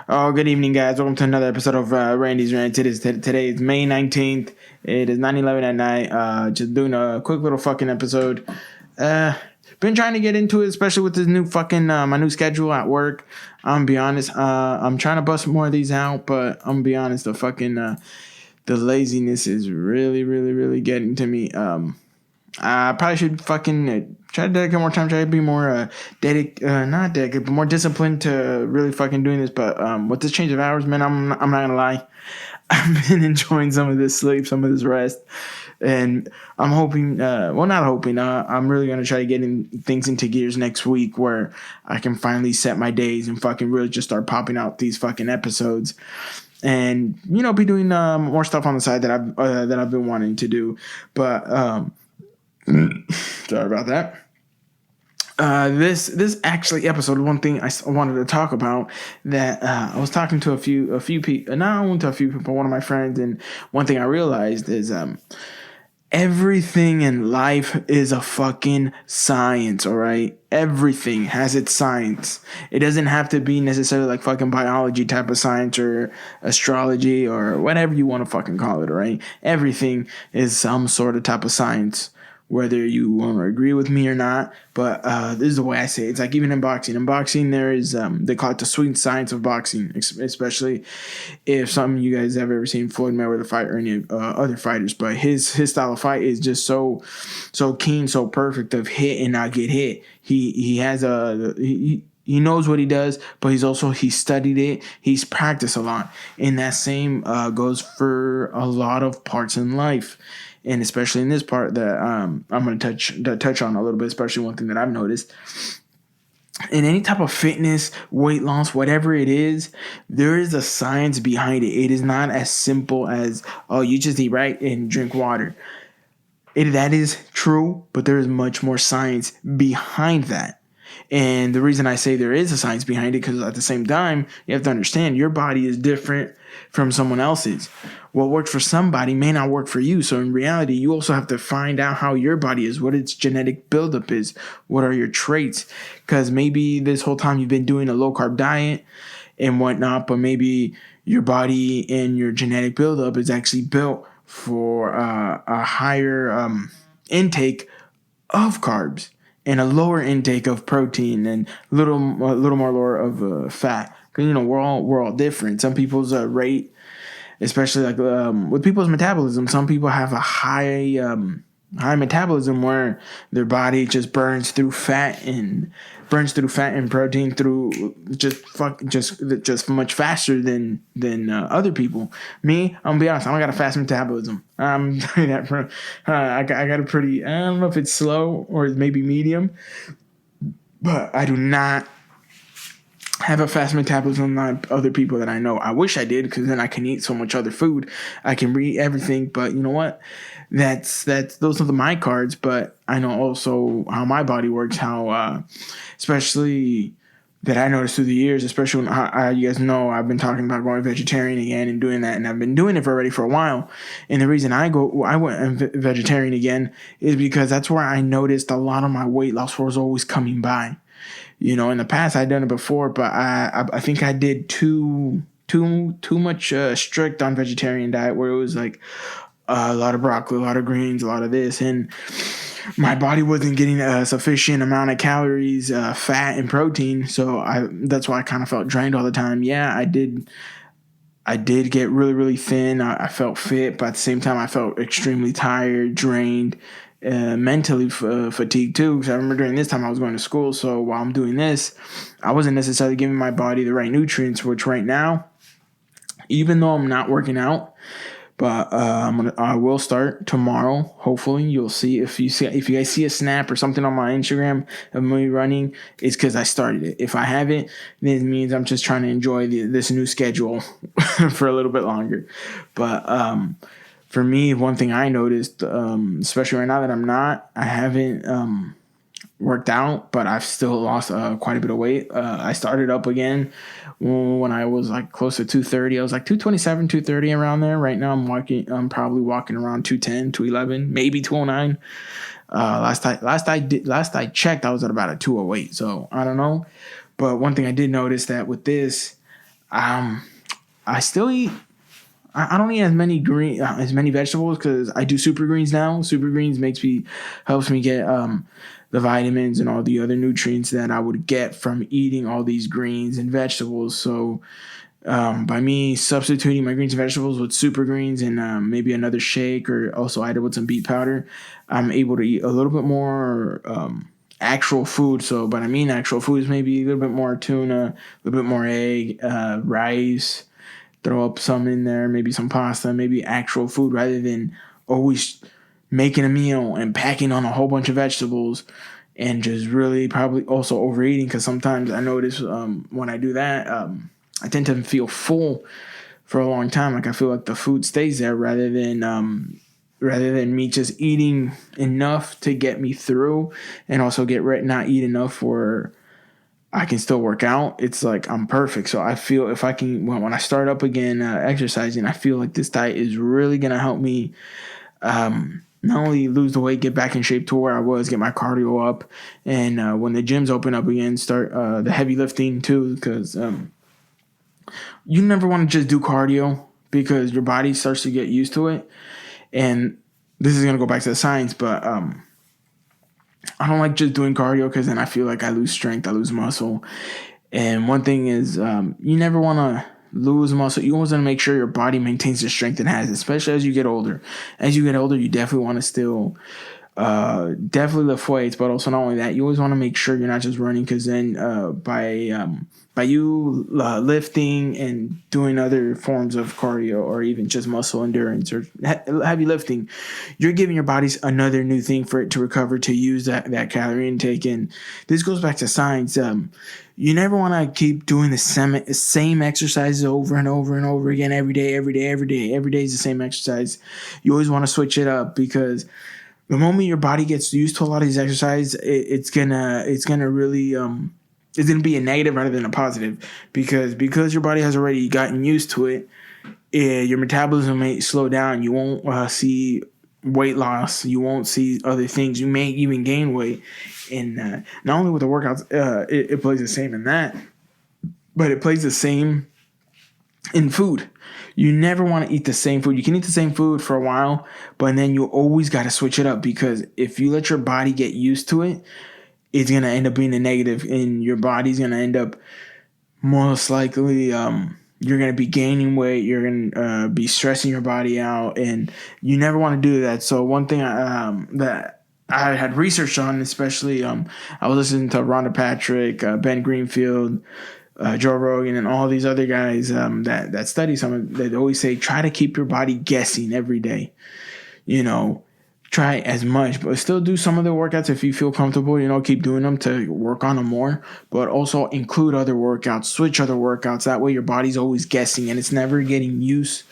Oh, good evening, guys. Welcome to another episode of Randy's Rants. Today is May 19th. It is 9:11 at night. Just doing a quick little fucking episode. Been trying to get into it, especially with this new fucking my new schedule at work. I'm gonna be honest. I'm trying to bust more of these out, but I'm gonna be honest. The laziness is really getting to me. I probably should fucking try to dedicate more time. Try to be more not dedicated, but more disciplined to really fucking doing this. But with this change of hours, man, I'm not gonna lie. I've been enjoying some of this sleep, some of this rest, and I'm hoping. Not hoping. I'm really gonna try to get things into gears next week, where I can finally set my days and fucking really just start popping out these fucking episodes, and be doing more stuff on the side that I've been wanting to do, but. Sorry about that. This actually episode, one thing I wanted to talk about that I was talking to a few people, not only to a few people, one of my friends, and one thing I realized is everything in life is a fucking science, all right? Everything has its science. It doesn't have to be necessarily like fucking biology type of science or astrology or whatever you want to fucking call it, all right? Everything is some sort of type of science, whether you want to agree with me or not. But this is the way I say it. It's like even in boxing. In boxing, there is, they call it the sweet science of boxing, especially if some of you guys have ever seen Floyd Mayweather fight or any other fighters. But his style of fight is just so keen, so perfect of hit and not get hit. He has he knows what he does, but he studied it. He's practiced a lot. And that same goes for a lot of parts in life. And especially in this part that I'm going to touch on a little bit, especially one thing that I've noticed. In any type of fitness, weight loss, whatever it is, there is a science behind it. It is not as simple as, oh, you just eat right and drink water. That is true, but there is much more science behind that. And the reason I say there is a science behind it, because at the same time, you have to understand your body is different from someone else's. What works for somebody may not work for you. So in reality, you also have to find out how your body is, what its genetic buildup is, what are your traits. Because maybe this whole time you've been doing a low-carb diet and whatnot, but maybe your body and your genetic buildup is actually built for a higher intake of carbs and a lower intake of protein and a little more lower of fat. Because we're all different. Some people's rate, especially like with people's metabolism, some people have a high metabolism where their body just burns through fat and protein through just much faster than other people. Me, I'm gonna be honest, I don't got a fast metabolism. I'm doing that for I got a pretty, I don't know if it's slow or maybe medium, but I do not have a fast metabolism like other people that I know. I wish I did, because then I can eat so much other food. I can eat everything, but you know what? That's those are my cards. But I know also how my body works. How especially that I noticed through the years, especially when you guys know I've been talking about going vegetarian again and doing that, and I've been doing it for a while. And the reason I went vegetarian again is because that's where I noticed a lot of my weight loss was always coming by. In the past I'd done it before, but I think I did too much strict on vegetarian diet, where it was like a lot of broccoli, a lot of greens, a lot of this, and my body wasn't getting a sufficient amount of calories, fat, and protein. So that's why I kind of felt drained all the time. Yeah, I did get really thin. I felt fit, but at the same time I felt extremely tired, drained. Mentally fatigued too, because I remember during this time I was going to school. So while I'm doing this, I wasn't necessarily giving my body the right nutrients. Which right now, even though I'm not working out, but I will start tomorrow. Hopefully, you'll see if you guys see a snap or something on my Instagram of me running, it's because I started it. If I haven't, then it means I'm just trying to enjoy this new schedule for a little bit longer. But for me, one thing I noticed, especially right now that I haven't worked out, but I've still lost quite a bit of weight. I started up again when I was like close to 230. I was like 227, 230 around there. Right now I'm probably walking around 210, 211, maybe 209. Last I checked, I was at about a 208. So I don't know. But one thing I did notice that with this, I still eat. I don't eat as many vegetables because I do super greens now. Super greens helps me get the vitamins and all the other nutrients that I would get from eating all these greens and vegetables. So by me substituting my greens and vegetables with super greens and maybe another shake, or also add it with some beet powder, I'm able to eat a little bit more actual food. So, but I mean actual food is maybe a little bit more tuna, a little bit more egg, rice. Throw up some in there, maybe some pasta, maybe actual food, rather than always making a meal and packing on a whole bunch of vegetables and just really probably also overeating. Because sometimes I notice when I do that, I tend to feel full for a long time. Like I feel like the food stays there rather than me just eating enough to get me through, and also not eat enough for I can still work out. It's like I'm perfect. So I feel if I can, when I start up again exercising, I feel like this diet is really going to help me not only lose the weight, get back in shape to where I was, get my cardio up, and when the gyms open up again, start the heavy lifting too, because you never want to just do cardio because your body starts to get used to it. And this is going to go back to the science, but I don't like just doing cardio because then I feel like I lose strength, I lose muscle. And one thing is, you never want to lose muscle. You always want to make sure your body maintains the strength it has, especially as you get older. As you get older, you definitely want to still definitely lift weights, but also not only that, you always want to make sure you're not just running, because then by you lifting and doing other forms of cardio or even just muscle endurance or heavy lifting, you're giving your body another new thing for it to recover, to use that calorie intake. And this goes back to science. You never want to keep doing the same exercises over and over and over again every day. Every day is the same exercise. You always want to switch it up, because the moment your body gets used to a lot of these exercises, it's gonna really it's gonna be a negative rather than a positive, because your body has already gotten used to it. Your metabolism may slow down. You won't see weight loss. You won't see other things. You may even gain weight. And not only with the workouts, it plays the same in that, but it plays the same in food. You never want to eat the same food. You can eat the same food for a while, but then you always got to switch it up, because if you let your body get used to it, it's going to end up being a negative, and your body's going to end up most likely you're going to be gaining weight. You're going to be stressing your body out, and you never want to do that. So one thing that I had researched on, especially I was listening to Rhonda Patrick, Ben Greenfield, Joe Rogan, and all these other guys that study some. They always say, try to keep your body guessing every day. Try as much, but still do some of the workouts if you feel comfortable. Keep doing them to work on them more, but also include other workouts, switch other workouts. That way your body's always guessing, and it's never getting used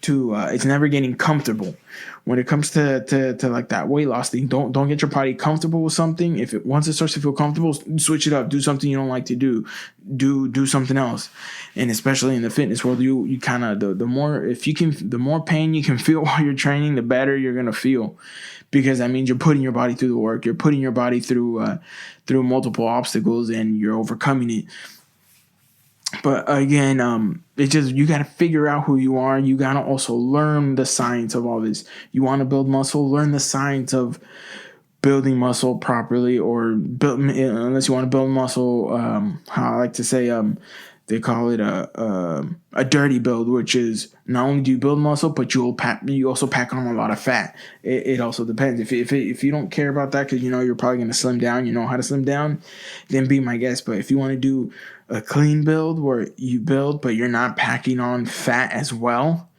to. It's never getting comfortable. When it comes to like that weight loss thing, don't get your body comfortable with something. Once it starts to feel comfortable, switch it up. Do something you don't like to do. Do something else. And especially in the fitness world, you kind of the more pain you can feel while you're training, the better you're gonna feel, because that means you're putting your body through the work. You're putting your body through multiple obstacles, and you're overcoming it. But again, it's just, you got to figure out who you are. You got to also learn the science of all this. You want to build muscle, learn the science of building muscle properly, or unless you want to build muscle, how I like to say, they call it a dirty build, which is not only do you build muscle, but you also pack on a lot of fat. It also depends. If you don't care about that, because you're probably going to slim down, you know how to slim down, then be my guest. But if you want to do a clean build where you build, but you're not packing on fat as well,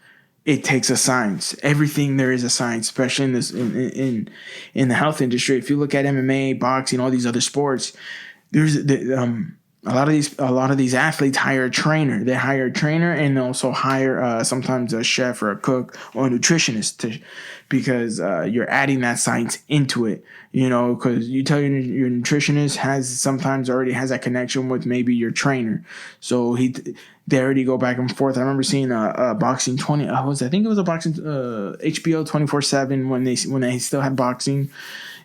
it takes a science. Everything there is a science, especially in the health industry. If you look at MMA, boxing, all these other sports, there's a lot of these athletes hire a trainer. They hire a trainer, and they also hire sometimes a chef or a cook or a nutritionist because you're adding that science into it. Because you tell your nutritionist sometimes already has that connection with maybe your trainer, so they already go back and forth. I remember seeing a boxing I think it was a boxing HBO 24/7 when they still had boxing,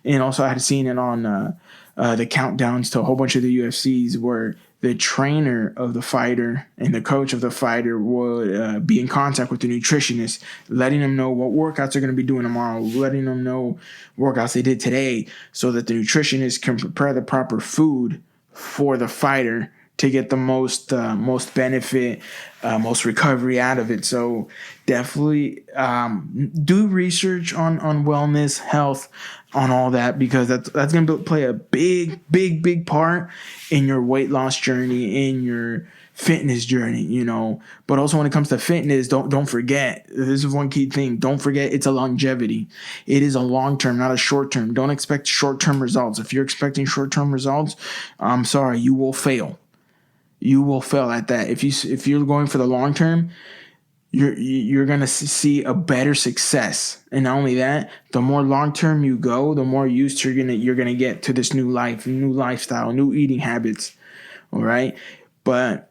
and also I had seen it on the countdowns to a whole bunch of the UFCs where the trainer of the fighter and the coach of the fighter would be in contact with the nutritionist, letting them know what workouts they're going to be doing tomorrow, letting them know workouts they did today, so that the nutritionist can prepare the proper food for the fighter to get the most benefit, most recovery out of it. So definitely do research on wellness, health, on all that, because that's going to play a big part in your weight loss journey, in your fitness journey, you know. But also when it comes to fitness, don't forget, this is one key thing, don't forget it's a longevity. It is a long term, not a short term. Don't expect short term results. If you're expecting short term results, I'm sorry, you will fail. You will fail at that. If you're going for the long term, you're gonna see a better success. And not only that, the more long term you go, the more used you're gonna get to this new life, new lifestyle, new eating habits. All right, but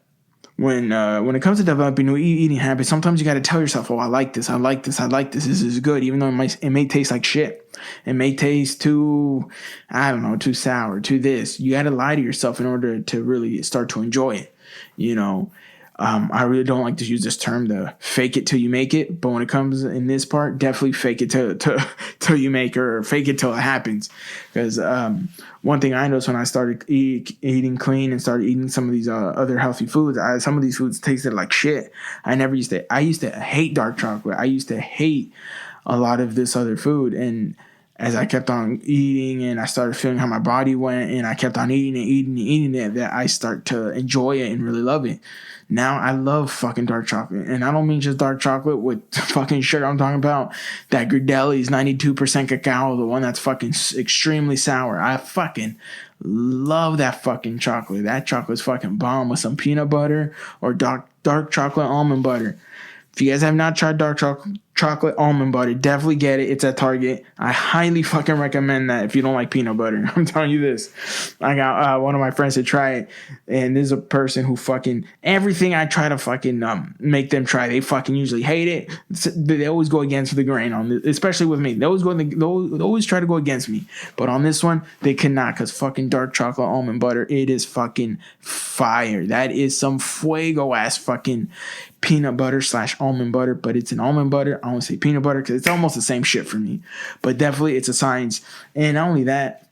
when it comes to developing new eating habits, sometimes you got to tell yourself, "Oh, I like this. I like this. I like this. This is good," even though it may taste like shit. It may taste too, I don't know, too sour, too this. You got to lie to yourself in order to really start to enjoy it. You know, I really don't like to use this term, to fake it till you make it. But when it comes in this part, definitely fake it till you make it, or fake it till it happens. Because one thing I noticed when I started eating clean and started eating some of these other healthy foods, some of these foods tasted like shit. I used to hate dark chocolate. I used to hate a lot of this other food. And as I kept on eating and I started feeling how my body went, and I kept on eating it, that I start to enjoy it and really love it. Now I love fucking dark chocolate. And I don't mean just dark chocolate with fucking sugar. I'm talking about that Grideli's 92% cacao, the one that's fucking extremely sour. I fucking love that fucking chocolate. That chocolate's fucking bomb with some peanut butter or dark chocolate almond butter. If you guys have not tried dark chocolate almond butter, definitely get it. It's at Target. I highly fucking recommend that if you don't like peanut butter. I'm telling you this. I got one of my friends to try it, and this is a person who fucking, everything I try to fucking make them try, they fucking usually hate it. They always go against the grain on this, especially with me. They always try to go against me. But on this one, they cannot, because fucking dark chocolate almond butter, it is fucking fire. That is some fuego ass fucking peanut butter / almond butter, but it's an almond butter. I won't say peanut butter because it's almost the same shit for me, but definitely it's a science. And not only that,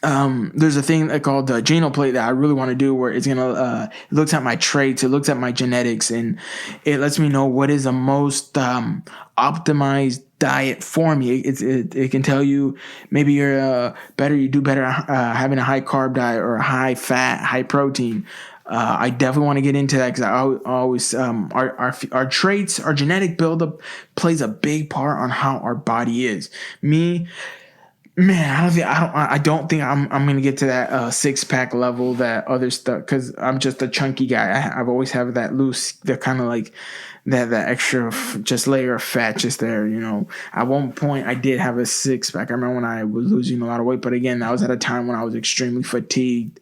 there's a thing called the Genoplate that I really want to do, where it's gonna it looks at my traits, it looks at my genetics, and it lets me know what is the most optimized diet for me. It can tell you maybe you do better having a high carb diet or a high fat, high protein. I definitely want to get into that, because I always our traits, our genetic buildup plays a big part on how our body is. Me, man, I don't think I'm gonna get to that 6-pack level, that other stuff, because I'm just a chunky guy. I've always had that loose, the kind of like that extra just layer of fat just there, you know. At one point I did have a 6-pack. I remember when I was losing a lot of weight, but again, that was at a time when I was extremely fatigued.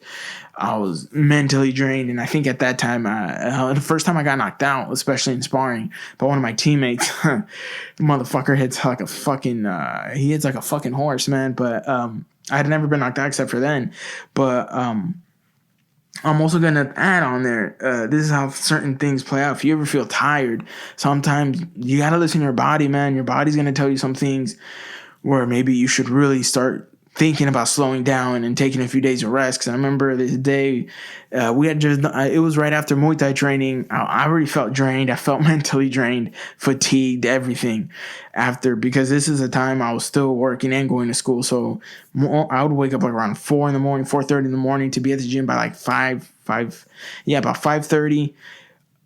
I was mentally drained, and I think at that time, the first time I got knocked out, especially in sparring, by one of my teammates, the motherfucker hits like a fucking, he hits like a fucking horse, man. But I had never been knocked out except for then. But I'm also gonna add on there, this is how certain things play out. If you ever feel tired, sometimes you gotta listen to your body, man. Your body's gonna tell you some things where maybe you should really start thinking about slowing down and taking a few days of rest. Because I remember this day, we had it was right after Muay Thai training. I already felt drained. I felt mentally drained, fatigued, everything after, because this is a time I was still working and going to school. So I would wake up like around 4 in the morning, 4:30 in the morning, to be at the gym by like about 5:30,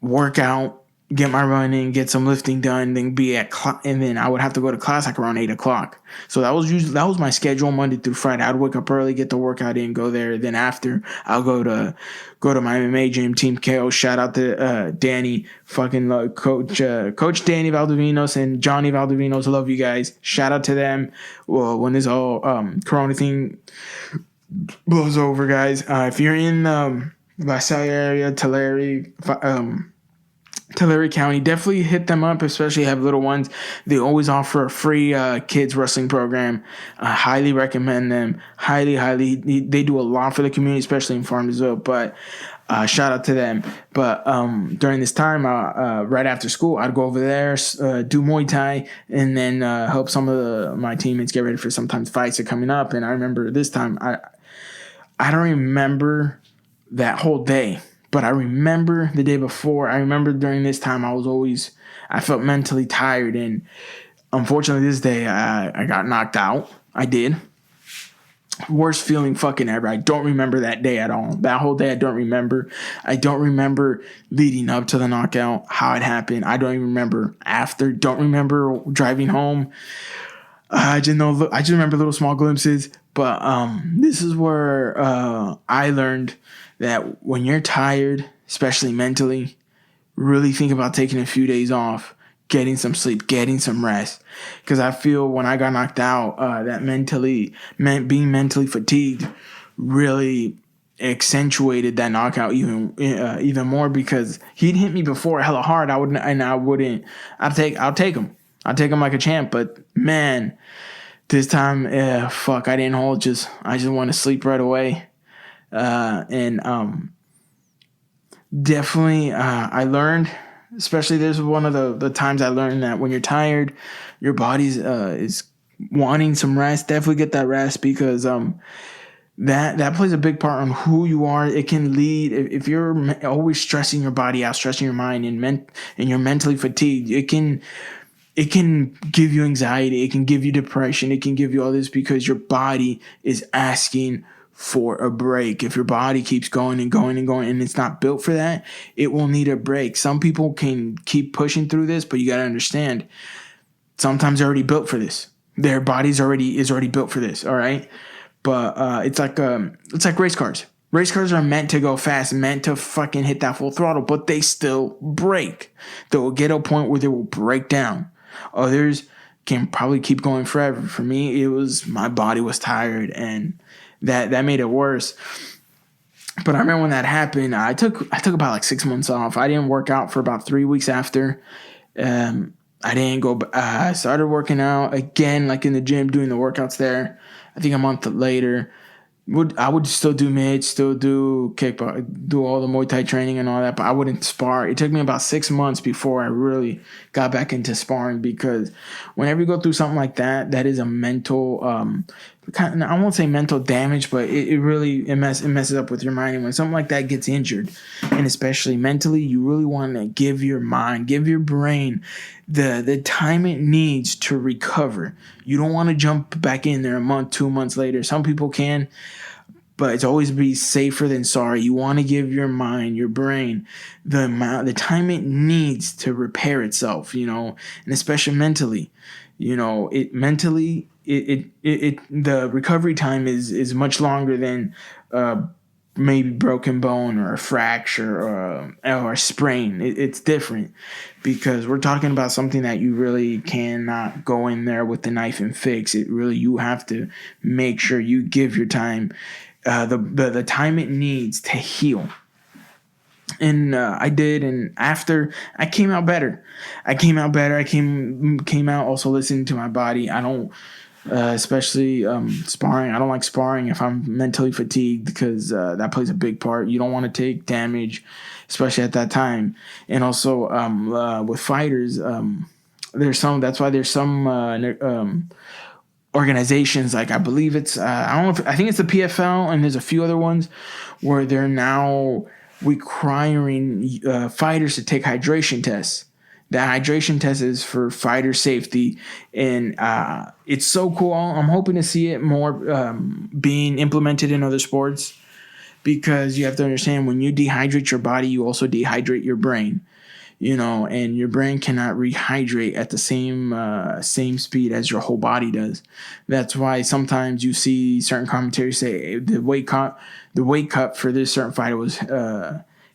work out, get my running, get some lifting done, then be at and then I would have to go to class like around 8 o'clock. So that was my schedule Monday through Friday. I'd wake up early, get the workout in, go there. Then after, I'll go to my MMA gym, Team KO. Shout out to Danny, fucking Coach Danny Valdovinos and Johnny Valdovinos. Love you guys. Shout out to them. Well, when this whole Corona thing blows over, guys, if you're in Visalia area, Tulare, Tulare County, definitely hit them up, especially have little ones. They always offer a free kids wrestling program. I highly recommend them. Highly. They do a lot for the community, especially in Farmersville. But shout out to them. But during this time, right after school, I'd go over there, do Muay Thai, and then help some of my teammates get ready for sometimes fights are coming up. And I remember this time, I don't remember that whole day. But I remember the day before. I remember during this time I felt mentally tired. And unfortunately this day I got knocked out. I did. Worst feeling fucking ever. I don't remember that day at all. That whole day I don't remember. I don't remember leading up to the knockout, how it happened. I don't even remember after. Don't remember driving home. I just remember little small glimpses. But this is where I learned that when you're tired, especially mentally, really think about taking a few days off, getting some sleep, getting some rest. Because I feel when I got knocked out, that being mentally fatigued really accentuated that knockout even more, because he'd hit me before hella hard. I'll take him. I'll take him like a champ. But man, this time, I didn't hold. I just want to sleep right away. Definitely, I learned, especially this is one of the times I learned that when you're tired, your body's is wanting some rest. Definitely get that rest, because that plays a big part on who you are. It can lead, if you're always stressing your body out, stressing your mind, and you're mentally fatigued, it can give you anxiety. It can give you depression. It can give you all this, because your body is asking for a break. If your body keeps going and going and going and it's not built for that, it will need a break. Some people can keep pushing through this, but you got to understand, sometimes they're already built for this. Their body's is already built for this. All right. But it's like race cars. Race cars are meant to go fast, meant to fucking hit that full throttle, but they still break. They will get a point where they will break down. Others can probably keep going forever. For me, my body was tired, and that made it worse. But I remember when that happened, I took about like 6 months off. I didn't work out for about 3 weeks after. I didn't go. I started working out again, like in the gym, doing the workouts there. I think a month later, I would still do mitts, still do kickbox, do all the Muay Thai training and all that, but I wouldn't spar. It took me about 6 months before I really got back into sparring, because whenever you go through something like that, that is a mental, I won't say mental damage, but it messes up with your mind. And when something like that gets injured, and especially mentally, you really want to give your brain the time it needs to recover. You don't want to jump back in there a month, 2 months later. Some people can, but it's always be safer than sorry. You want to give your mind, your brain, the time it needs to repair itself, and especially mentally, the recovery time is much longer than maybe broken bone or a fracture or a sprain. It's different, because we're talking about something that you really cannot go in there with the knife and fix. You have to make sure you give your time the time it needs to heal. And I did, and after, I came out better. I came out also listening to my body. I don't, especially sparring. I don't like sparring if I'm mentally fatigued, because that plays a big part. You don't want to take damage, especially at that time. And also with fighters, that's why there's some organizations, like I believe it's I think it's the PFL, and there's a few other ones where they're now requiring fighters to take hydration tests. The hydration test is for fighter safety, and it's so cool. I'm hoping to see it more being implemented in other sports, because you have to understand, when you dehydrate your body, you also dehydrate your brain. And your brain cannot rehydrate at the same speed as your whole body does. That's why sometimes you see certain commentaries say the weight cut for this certain fighter was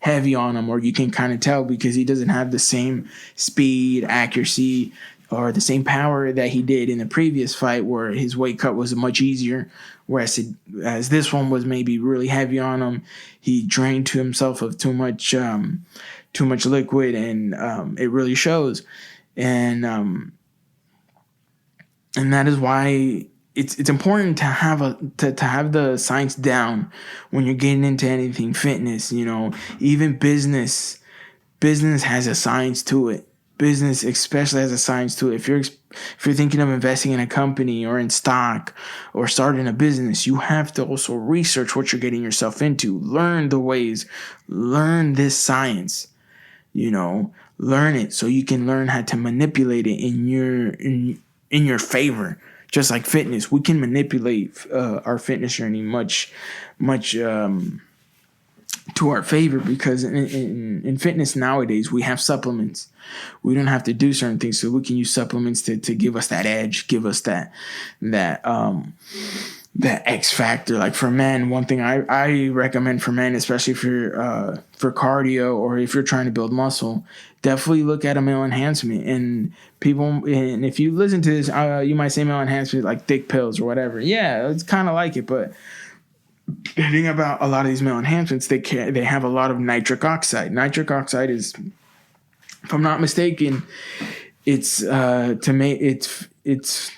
heavy on him, or you can kind of tell, because he doesn't have the same speed, accuracy, or the same power that he did in the previous fight, where his weight cut was much easier. Whereas as this one was maybe really heavy on him, he drained to himself of too too much liquid, and it really shows. And that is why it's important to have to have the science down when you're getting into anything fitness. Even business has a science to it. Business especially has a science to it. If you're thinking of investing in a company or in stock or starting a business, you have to also research what you're getting yourself into. Learn the ways. Learn this science. Learn it so you can learn how to manipulate it in your favor. Just like fitness, we can manipulate our fitness journey much to our favor, because in fitness nowadays we have supplements. We don't have to do certain things, so we can use supplements to give us that edge, give us that X factor. Like for men, one thing I recommend for men, especially for cardio or if you're trying to build muscle, definitely look at a male enhancement. And if you listen to this, you might say male enhancement like thick pills or whatever. Yeah, it's kind of like it, but the thing about a lot of these male enhancements, they have a lot of nitric oxide. Nitric oxide is, if I'm not mistaken, it's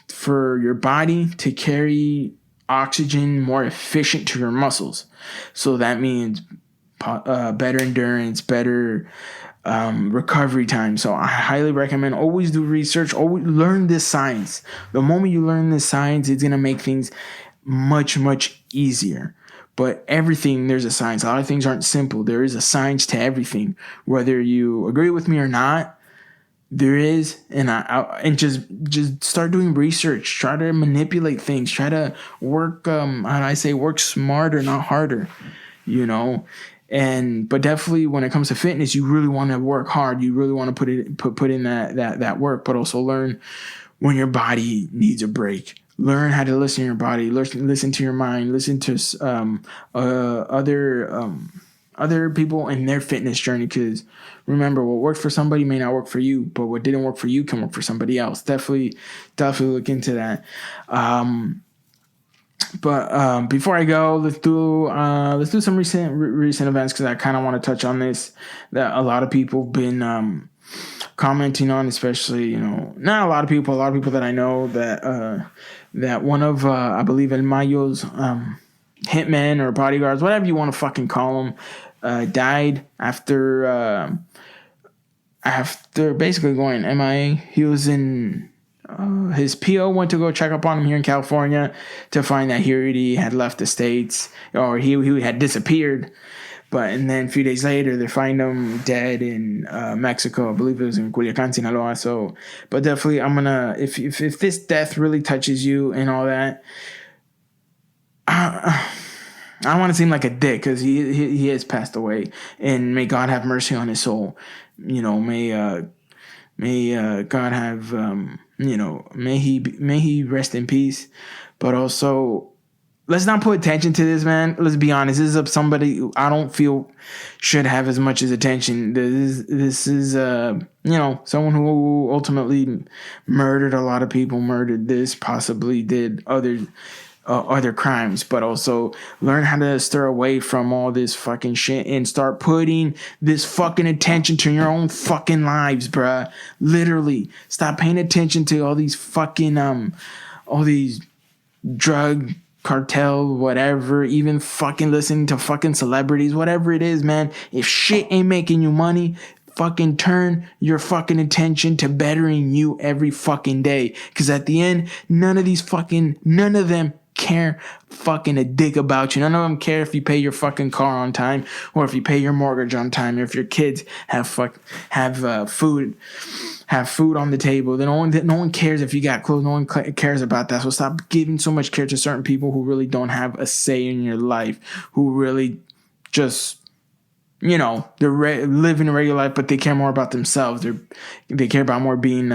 for your body to carry oxygen more efficient to your muscles. So that means better endurance, better recovery time. So I highly recommend always do research, always learn this science. The moment you learn this science, it's gonna make things much, much easier. But everything, there's a science. A lot of things aren't simple. There is a science to everything. Whether you agree with me or not, there is. And just start doing research. Try to manipulate things. Try to work, work smarter, not harder, But definitely when it comes to fitness, you really want to work hard. You really want to put in that work, but also learn when your body needs a break. Learn how to listen to your body, listen to your mind, listen to other people in their fitness journey. Because remember, what worked for somebody may not work for you, but what didn't work for you can work for somebody else. Definitely look into that. But before I go, let's do some recent events, because I kind of want to touch on this that a lot of people have been commenting on, especially not a lot of people that I know that one of I believe El Mayo's hitmen or bodyguards, whatever you want to fucking call them, died after basically going MIA. He was in his PO went to go check up on him here in California to find that he already had left the States, or he had disappeared. And then a few days later, they find him dead in Mexico. I believe it was in Culiacan, Sinaloa. So, but definitely, I'm gonna if this death really touches you and all that, I don't want to seem like a dick, because he has passed away, and may God have mercy on his soul. May God have may he rest in peace. But also, let's not put attention to this, man. Let's be honest. This is somebody who I don't feel should have as much as attention. This is someone who ultimately murdered a lot of people, possibly did other crimes, but also learn how to stir away from all this fucking shit and start putting this fucking attention to your own fucking lives, bruh. Literally, stop paying attention to all these fucking all these drug cartel, whatever, even fucking listening to fucking celebrities, whatever it is, man. If shit ain't making you money, fucking turn your fucking attention to bettering you every fucking day. Because at the end, none of them care fucking a dick about you. None of them care if you pay your fucking car on time, or if you pay your mortgage on time, or if your kids have food on the table. Then no one cares if you got clothes. No one cares about that. So stop giving so much care to certain people who really don't have a say in your life, who really just they're living a regular life, but they care more about themselves. They care about more being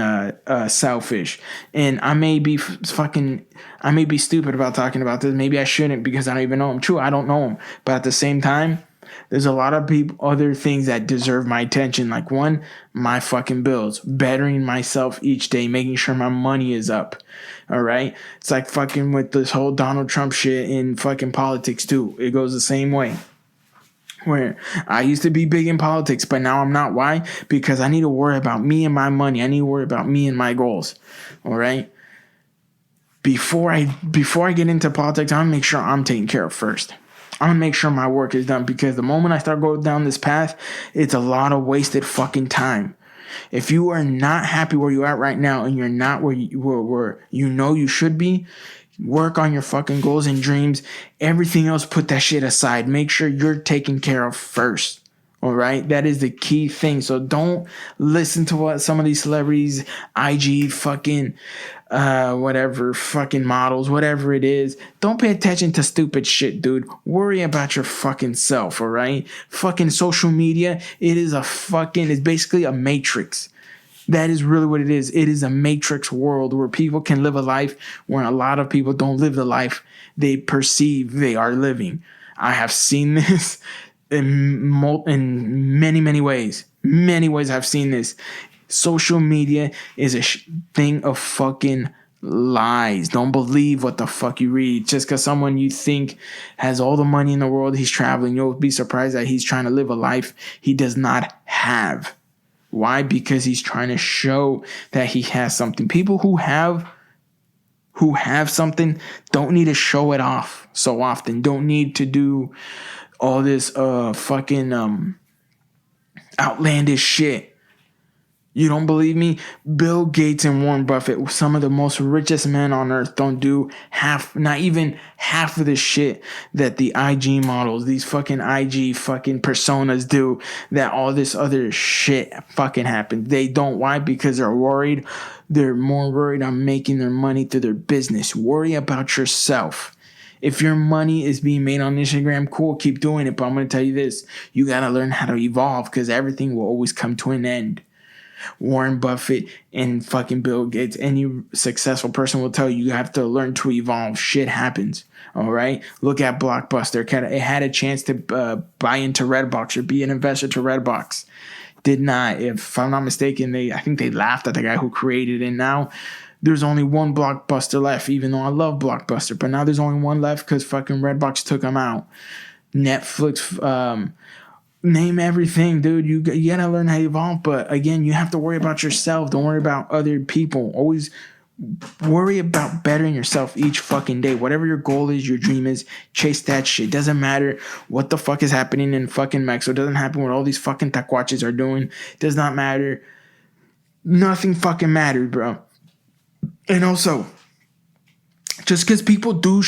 selfish. And I may be stupid about talking about this. Maybe I shouldn't, because I don't even know him. True, I don't know him. But at the same time, there's a lot of other things that deserve my attention. Like, one, my fucking bills, bettering myself each day, making sure my money is up. All right. It's like fucking with this whole Donald Trump shit in fucking politics too. It goes the same way. Where I used to be big in politics, but now I'm not. Why? Because I need to worry about me and my money. I need to worry about me and my goals. All right. Before I get into politics, I want to make sure I'm taken care of first. I'm gonna make sure my work is done, because the moment I start going down this path, it's a lot of wasted fucking time. If you are not happy where you're at right now, and you're not where you know you should be, work on your fucking goals and dreams. Everything else, put that shit aside. Make sure you're taken care of first. All right? That is the key thing. So don't listen to what some of these celebrities, IG fucking whatever, fucking models, whatever it is. Don't pay attention to stupid shit, dude. Worry about your fucking self, all right? Fucking social media, it's basically a matrix. That is really what it is. It is a matrix world where people can live a life where a lot of people don't live the life they perceive they are living. I have seen this in many, many ways. Many ways I've seen this. Social media is a thing of fucking lies. Don't believe what the fuck you read. Just because someone you think has all the money in the world, he's traveling, you'll be surprised that he's trying to live a life he does not have. Why? Because he's trying to show that he has something. People who have something don't need to show it off so often. Don't need to do all this fucking outlandish shit. You don't believe me? Bill Gates and Warren Buffett, some of the most richest men on earth, don't do not even half of the shit that the IG models, these fucking IG fucking personas do, that all this other shit fucking happens. They don't. Why? Because they're worried. They're more worried on making their money through their business. Worry about yourself. If your money is being made on Instagram, cool, keep doing it. But I'm going to tell you this. You got to learn how to evolve, because everything will always come to an end. Warren Buffett and fucking Bill Gates, any successful person will tell you have to learn to evolve. Shit happens. All right. Look at Blockbuster. It had a chance to buy into Redbox or be an investor to Redbox. Did not. If I'm not mistaken, I think they laughed at the guy who created it. Now there's only one Blockbuster left, even though I love Blockbuster. But now there's only one left because fucking Redbox took them out. Netflix, name everything, dude. You gotta learn how to evolve. But again, you have to worry about yourself. Don't worry about other people. Always worry about bettering yourself each fucking day. Whatever your goal is, your dream is, chase that shit. Doesn't matter what the fuck is happening in fucking Mexico. Doesn't happen what all these fucking tacuaches are doing. Does not matter. Nothing fucking matters, bro. And also, just because people do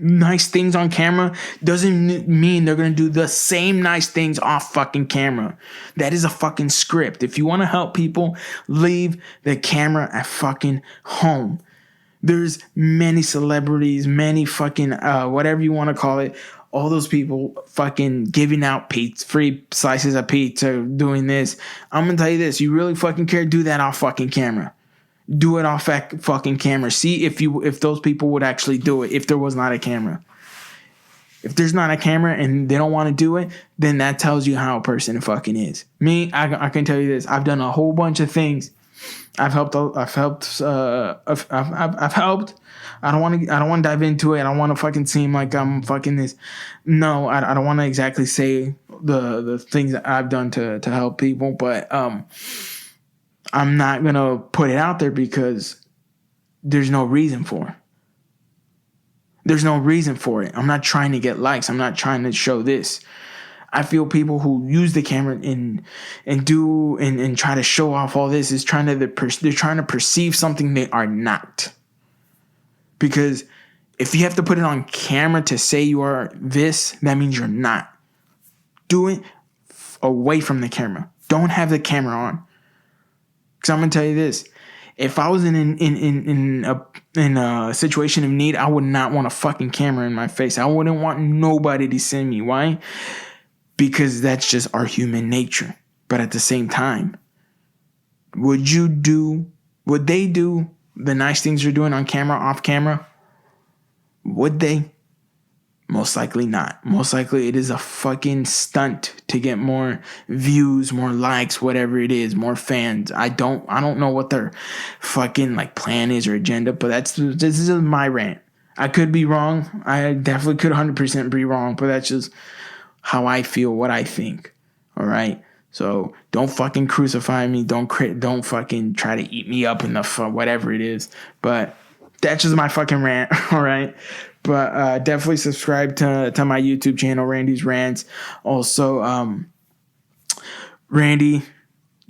nice things on camera doesn't mean they're going to do the same nice things off fucking camera. That is a fucking script. If you want to help people, leave the camera at fucking home. There's many celebrities, many fucking whatever you want to call it, all those people fucking giving out free slices of pizza, doing this. I'm going to tell you this. You really fucking care? Do that off fucking camera. Do it off fucking camera. See if those people would actually do it if there was not a camera. If there's not a camera and they don't want to do it, then that tells you how a person fucking is. Me, I can tell you this. I've done a whole bunch of things. I've helped. I don't want to dive into it. I don't want to fucking seem like I'm fucking this. No, I don't want to exactly say the things that I've done to help people, but I'm not going to put it out there because there's no reason for it. There's no reason for it. I'm not trying to get likes. I'm not trying to show this. I feel people who use the camera and try to show off all this is they're trying to perceive something they are not. Because if you have to put it on camera to say you are this, that means you're not. Do it away from the camera. Don't have the camera on. Because I'm gonna tell you this: if I was in a situation of need, I would not want a fucking camera in my face. I wouldn't want nobody to see me. Why? Because that's just our human nature. But at the same time, would they do the nice things you're doing on camera, off camera? Would they? Most likely not. Most likely it is a fucking stunt to get more views, more likes, whatever it is, more fans. I don't know what their fucking plan is or agenda, but this is my rant. I could be wrong. I definitely could 100% be wrong, but that's just how I feel, what I think. All right. So don't fucking crucify me. Don't fucking try to eat me up in the whatever it is. But that's just my fucking rant. All right. But definitely subscribe to my YouTube channel, Randy's Rants. Also, Randy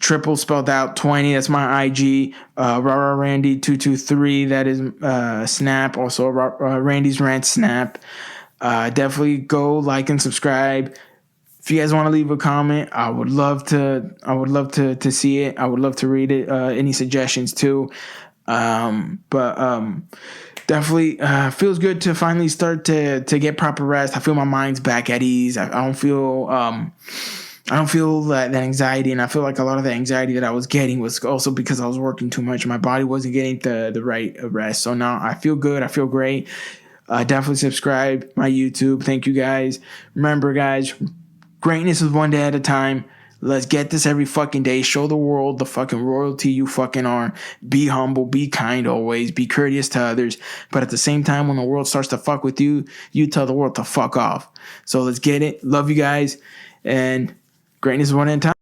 triple spelled out 20. That's my IG. Randy 223. That is Snap. Also Randy's Rant Snap. Definitely go like and subscribe. If you guys want to leave a comment, I would love to see it. I would love to read it. Any suggestions too. Definitely feels good to finally start to get proper rest. I feel my mind's back at ease. I don't feel that anxiety, and I feel like a lot of the anxiety that I was getting was also because I was working too much. My body wasn't getting the right rest. So now I feel good. I feel great. Definitely subscribe my YouTube. Thank you guys. Remember, guys, greatness is one day at a time. Let's get this every fucking day. Show the world the fucking royalty you fucking are. Be humble. Be kind always. Be courteous to others. But at the same time, when the world starts to fuck with you, you tell the world to fuck off. So let's get it. Love you guys. And greatness is one at a time.